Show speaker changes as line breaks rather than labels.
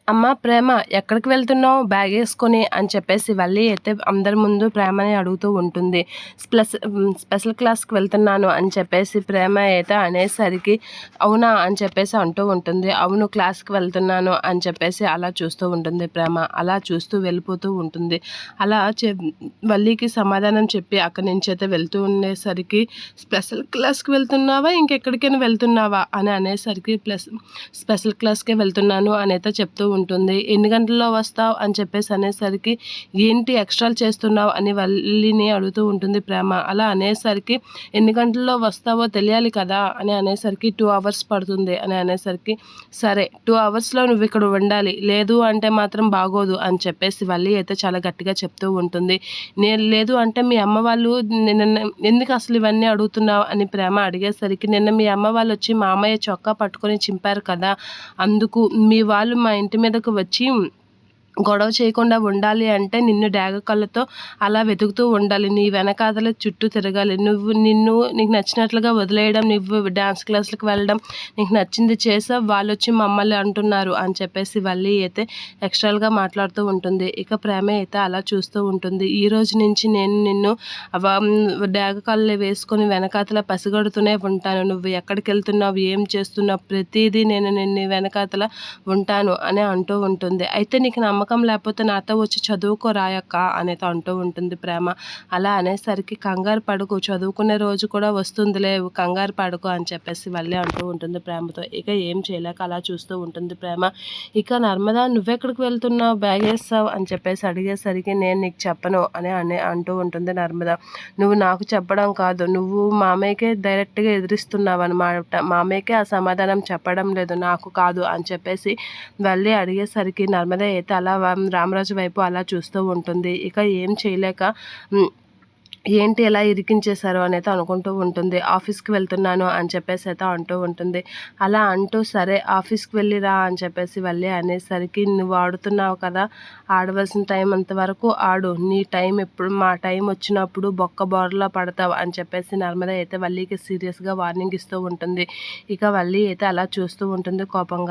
అమ్మ ప్రేమ ఎక్కడికి వెళ్తున్నావు బ్యాగేసుకొని అని చెప్పేసి వల్లి అయితే అందరి ముందు ప్రేమని అడుగుతూ ఉంటుంది. స్పెషల్ క్లాస్‌కి వెళ్తున్నాను అని చెప్పేసి ప్రేమ అయితే అనేసరికి అవునా అని చెప్పేసి అంటూ ఉంటుంది. అవును క్లాస్‌కి వెళ్తున్నాను అని చెప్పేసి అలా చూస్తూ ఉంటుంది ప్రేమ. అలా చూస్తూ వెళ్ళిపోతూ ఉంటుంది. అలా వల్లికి సమాధానం చెప్పి అక్కడి నుంచి అయితే వెళ్తూ ఉండేసరికి స్పెషల్ క్లాస్‌కి వెళ్తున్నావా ఇంకెక్కడికైనా వెళ్తున్నావా అని అనేసరికి స్పెషల్ క్లాస్‌కే వెళ్తున్నాను అని అయితే చెప్తూ ఉంటుంది. ఎన్ని గంటల్లో వస్తావు అని చెప్పేసి అనేసరికి ఏంటి ఎక్స్ట్రాలు చేస్తున్నావు అని వల్లిని అడుగుతూ ఉంటుంది ప్రేమ. అలా అనేసరికి ఎన్ని గంటల్లో వస్తావో తెలియాలి కదా అని అనేసరికి 2 అవర్స్ పడుతుంది అని అనేసరికి సరే 2 అవర్స్‌లో నువ్వు ఇక్కడ ఉండాలి, లేదు అంటే మాత్రం బాగోదు అని చెప్పేసి వల్లి అయితే చాలా గట్టిగా చెప్తూ ఉంటుంది. నేను లేదు అంటే మీ అమ్మ వాళ్ళు నిన్న ఎందుకు అసలు ఇవన్నీ అడుగుతున్నావు అని ప్రేమ అడిగేసరికి నిన్న మీ అమ్మ వాళ్ళు వచ్చి మామయ్య చొక్కా పట్టుకొని చింపారు కదా, అందుకు మీ వాళ్ళు మా ఇంటి మీదకు వచ్చి గొడవ చేయకుండా ఉండాలి అంటే నిన్ను డేగ కళ్ళతో అలా వెతుకుతూ ఉండాలి, నీ వెనకాతల చుట్టూ తిరగాలి, నీకు నచ్చినట్లుగా వదిలేయడం, నువ్వు డ్యాన్స్ క్లాసులకు వెళ్ళడం, నీకు నచ్చింది చేసావు, వాళ్ళు వచ్చి మమ్మల్ని అంటున్నారు అని చెప్పేసి వల్లి అయితే ఎక్స్ట్రాలుగా మాట్లాడుతూ ఉంటుంది. ఇక ప్రేమ అయితే అలా చూస్తూ ఉంటుంది. ఈ రోజు నుంచి నేను నిన్ను డేగ కళ్ళు వేసుకొని వెనకాతల పసిగడుతూనే ఉంటాను, నువ్వు ఎక్కడికి వెళ్తున్నావు ఏం చేస్తున్నావు ప్రతిదీ నేను నిన్ను వెనకాతల ఉంటాను అని అంటూ ఉంటుంది. అయితే నీకు నమ్మకం లేకపోతే నాతో వచ్చి చదువుకో రాయక్క అనేది అంటూ ఉంటుంది ప్రేమ. అలా అనేసరికి కంగారు పడుకు, చదువుకునే రోజు కూడా వస్తుందిలే, కంగారు పడుకో అని చెప్పేసి వల్లి అంటూ ఉంటుంది ప్రేమతో. ఇక ఏం చేయలేక అలా చూస్తూ ఉంటుంది ప్రేమ. ఇక నర్మదా నువ్వెక్కడికి వెళ్తున్నావు బ్యాగ్ వేస్తావు అని చెప్పేసి అడిగేసరికి నేను నీకు చెప్పను అని అంటూ ఉంటుంది నర్మద. నువ్వు నాకు చెప్పడం కాదు, నువ్వు మామయ్యకే డైరెక్ట్గా ఎదిరిస్తున్నావు అనమాట, మామయ్యకే ఆ సమాధానం చెప్పడం లేదు నాకు కాదు అని చెప్పేసి వల్లి అడిగేసరికి నర్మద అయితే అలా రామరాజు వైపు అలా చూస్తూ ఉంటుంది. ఇక ఏం చేయలేక ఏంటి ఎలా ఇరికించేశారు అనేది అనుకుంటూ ఉంటుంది. ఆఫీస్కి వెళ్తున్నాను అని చెప్పేసి అయితే అంటూ ఉంటుంది. అలా అంటూ సరే ఆఫీస్కి వెళ్ళిరా అని చెప్పేసి వల్లి అనేసరికి నువ్వు ఆడుతున్నావు కదా, ఆడవలసిన టైం అంతవరకు ఆడు, నీ టైం ఎప్పుడు మా టైం వచ్చినప్పుడు బొక్క బోర్లా పడతావు అని చెప్పేసి నర్మద అయితే వల్లికి సీరియస్గా వార్నింగ్ ఇస్తూ ఉంటుంది. ఇక వల్లి అయితే అలా చూస్తూ ఉంటుంది కోపంగా.